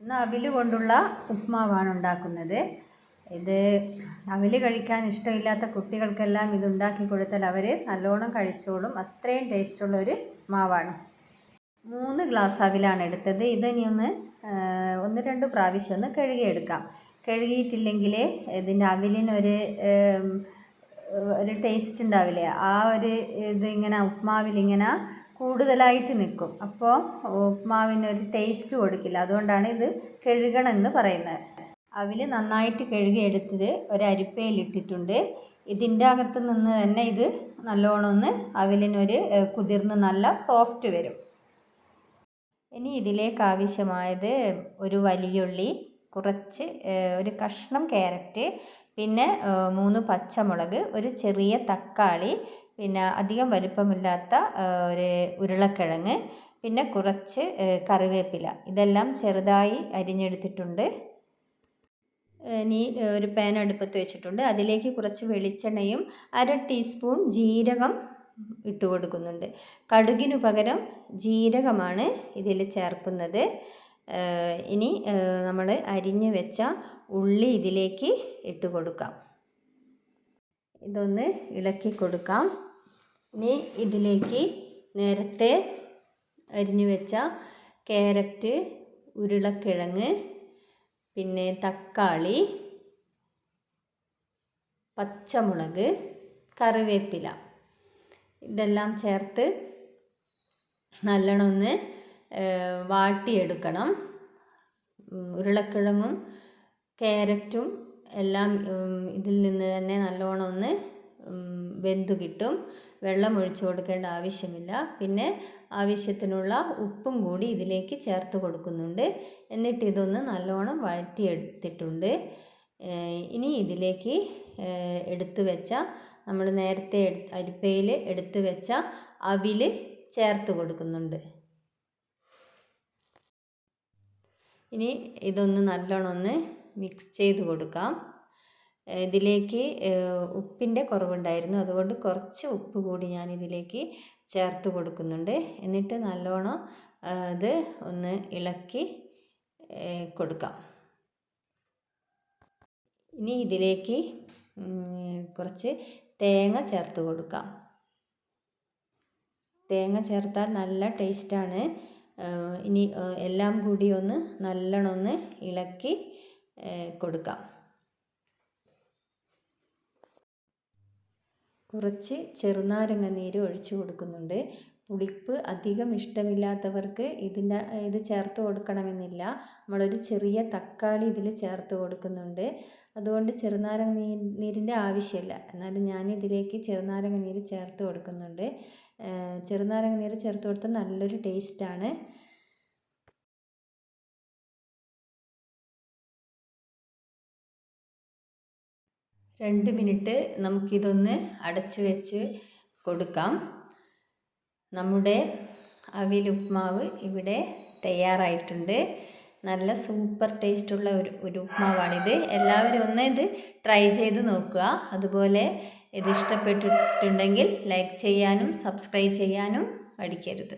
ഇന്ന് അവിൽ കൊണ്ടുള്ള ഉപ്മാവാണ് ഉണ്ടാക്കുന്നത്. ഇത് അവിൽ കഴിക്കാൻ ഇഷ്ടമില്ലാത്ത കുട്ടികൾക്കെല്ലാം ഇത് ഉണ്ടാക്കി കൊടുത്താൽ അവർ നല്ലോണം കഴിച്ചോളും. അത്രയും ടേസ്റ്റുള്ള ഒരു മാവാണ്. 3 ഗ്ലാസ് അവിലാണ് എടുത്തത്. ഇതിനി ഒന്ന് രണ്ട് പ്രാവശ്യം ഒന്ന് കഴുകിയെടുക്കാം. കഴുകിയിട്ടില്ലെങ്കിൽ ഇതിൻ്റെ അവിലിനൊരു ടേസ്റ്റ് ഉണ്ടാവില്ലേ, ആ ഒരു ഇതിങ്ങനെ ഉപ്മാവിലിങ്ങനെ കൂടുതലായിട്ട് നിൽക്കും. അപ്പോൾ ഉപ്മാവിനൊരു ടേസ്റ്റ് കൊടുക്കില്ല. അതുകൊണ്ടാണ് ഇത് കഴുകണമെന്ന് പറയുന്നത്. അവിൽ നന്നായിട്ട് കഴുകിയെടുത്തത് ഒരു അരിപ്പയിലിട്ടിട്ടുണ്ട്. ഇതിൻ്റെ അകത്ത് നിന്ന് തന്നെ ഇത് നല്ലോണം ഒന്ന് അവിലിനൊരു കുതിർന്ന് നല്ല സോഫ്റ്റ് വരും. ഇനി ഇതിലേക്ക് ആവശ്യമായത് ഒരു വലിയുള്ളി, കുറച്ച് ഒരു കഷ്ണം ക്യാരറ്റ്, പിന്നെ 3 പച്ചമുളക്, ഒരു ചെറിയ തക്കാളി, പിന്നെ അധികം വലിപ്പമില്ലാത്ത ഒരു ഉരുളക്കിഴങ്ങ്, പിന്നെ കുറച്ച് കറിവേപ്പില. ഇതെല്ലാം ചെറുതായി അരിഞ്ഞെടുത്തിട്ടുണ്ട്. ഇനി ഒരു പാൻ അടുപ്പത്ത് വെച്ചിട്ടുണ്ട്. അതിലേക്ക് കുറച്ച് വെളിച്ചെണ്ണയും 1/2 ടീസ്പൂൺ ജീരകം ഇട്ട് കൊടുക്കുന്നുണ്ട്. കടുകിനു പകരം ജീരകമാണ് ഇതിൽ ചേർക്കുന്നത്. ഇനി നമ്മൾ അരിഞ്ഞ് വെച്ച ഉള്ളി ഇതിലേക്ക് ഇട്ട് കൊടുക്കാം. ഇതൊന്ന് ഇളക്കി കൊടുക്കാം. ഇനി ഇതിലേക്ക് നേരത്തെ അരിഞ്ഞു വെച്ച ക്യാരറ്റ്, ഉരുളക്കിഴങ്ങ്, പിന്നെ തക്കാളി, പച്ചമുളക്, കറിവേപ്പില ഇതെല്ലാം ചേർത്ത് നല്ലോണം ഒന്ന് വാട്ടിയെടുക്കണം. ഉരുളക്കിഴങ്ങും ക്യാരറ്റും എല്ലാം ഇതിൽ നിന്ന് തന്നെ നല്ലോണം ഒന്ന് വെന്തു കിട്ടും. വെള്ളം ഒഴിച്ചു കൊടുക്കേണ്ട ആവശ്യമില്ല. പിന്നെ ആവശ്യത്തിനുള്ള ഉപ്പും കൂടി ഇതിലേക്ക് ചേർത്ത് കൊടുക്കുന്നുണ്ട്. എന്നിട്ട് ഇതൊന്ന് നല്ലോണം വഴറ്റിയെടുത്തിട്ടുണ്ട്. ഇനി ഇതിലേക്ക് എടുത്തു വെച്ച നമ്മൾ നേരത്തെ അരിപ്പയിൽ എടുത്തു വെച്ച അവിൽ ചേർത്ത് കൊടുക്കുന്നുണ്ട്. ഇനി ഇതൊന്ന് നല്ലോണം ഒന്ന് മിക്സ് ചെയ്ത് കൊടുക്കാം. ഇതിലേക്ക് ഉപ്പിൻ്റെ കുറവുണ്ടായിരുന്നു, അതുകൊണ്ട് കുറച്ച് ഉപ്പ് കൂടി ഞാൻ ഇതിലേക്ക് ചേർത്ത് കൊടുക്കുന്നുണ്ട്. എന്നിട്ട് നല്ലോണം ഇത് ഒന്ന് ഇളക്കി കൊടുക്കാം. ഇനി ഇതിലേക്ക് കുറച്ച് തേങ്ങ ചേർത്ത് കൊടുക്കാം. തേങ്ങ ചേർത്താൽ നല്ല ടേസ്റ്റാണ്. ഇനി എല്ലാം കൂടി ഒന്ന് നല്ലോണം ഒന്ന് ഇളക്കി കൊടുക്കാം. കുറച്ച് ചെറുനാരങ്ങ നീര് ഒഴിച്ചു കൊടുക്കുന്നുണ്ട്. പുളിപ്പ് അധികം ഇഷ്ടമില്ലാത്തവർക്ക് ഇത് ചേർത്ത് കൊടുക്കണമെന്നില്ല. നമ്മളൊരു ചെറിയ തക്കാളി ഇതിൽ ചേർത്ത് കൊടുക്കുന്നുണ്ട്. അതുകൊണ്ട് ചെറുനാരങ്ങ നീരിൻ്റെ ആവശ്യമില്ല. എന്നാലും ഞാൻ ഇതിലേക്ക് ചെറുനാരങ്ങ നീര് ചേർത്ത് കൊടുക്കുന്നുണ്ട്. ചെറുനാരങ്ങ നീര് ചേർത്ത് കൊടുത്താൽ നല്ലൊരു ടേസ്റ്റാണ്. രണ്ട് മിനിറ്റ് നമുക്കിതൊന്ന് അടച്ചു വെച്ച് കൊടുക്കാം. നമ്മുടെ അവിൽ ഉപ്മാവ് ഇവിടെ തയ്യാറായിട്ടുണ്ട്. നല്ല സൂപ്പർ ടേസ്റ്റുള്ള ഒരു ഉപ്മാവാണിത്. എല്ലാവരും ഒന്ന് ഇത് ട്രൈ ചെയ്ത് നോക്കുക. അതുപോലെ ഇത് ഇഷ്ടപ്പെട്ടിട്ടുണ്ടെങ്കിൽ ലൈക്ക് ചെയ്യാനും സബ്സ്ക്രൈബ് ചെയ്യാനും മടിക്കരുത്.